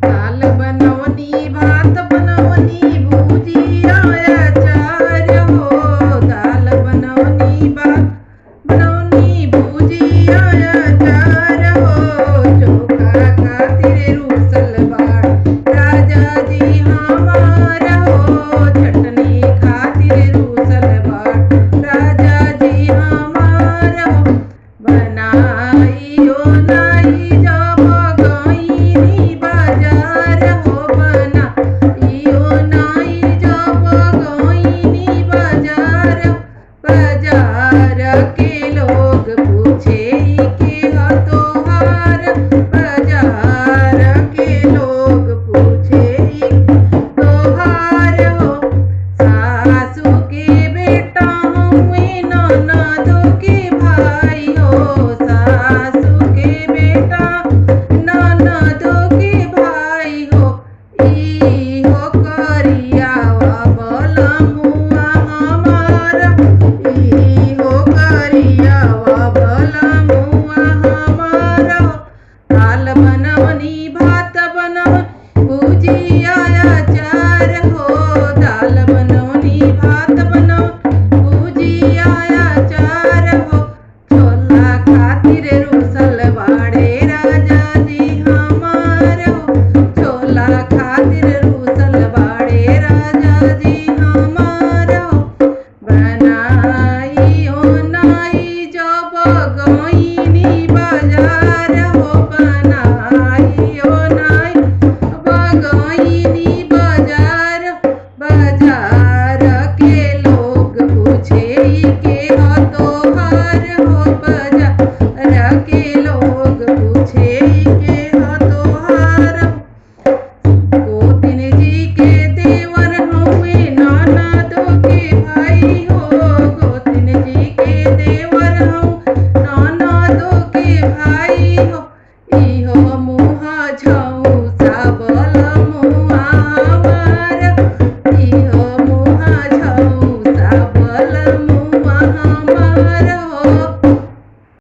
दाल बनवनी भात बनवनी भुजिया अचार हो। दाल बनवनी भात बनवनी भुजिया अचार हो। चोखा खातिर रूसल बाड़ राजा जी हमार हो। चटनी खातिर रूसल बाड़ राजा जी हमार हो। बनाइयो नाई जब गईनी बाजार हो। बनाइयो नाई जब गईनी बाजार। बाजार के लोग पूछे के ह तोहार। बाजार के लोग पूछे तोहार हो। सासू के बेटा हुए ननदो के भाई हो। सासू के बेटा ननदो के भाई हो। ई हो करियावा बलमुआ हमार। ई हो करियावा बलमुआ हमार हो। दाल बनवनी भात बनवनी भुजिया अचार हो। दाल बनवनी भात बनवनी भुजिया अचार हो। छोला खातिर रूसल बाड़े राजा जी हमार हो। छोला खातिर रूसल बाड़े राजा जी हमार हो। बनाइयो नाई जब गईनी बाजार हो। बनाइयो नाई जब गईनी बाजार। बाजार के लोग पूछे के ह तोहार हो। बाजार के लोग पूछे के ह तोहार हो। गोतिन जी के देवर हुए ननदो के भाई हो। गोतिन जी के देवर हूँ ननदो के भाई हो। ई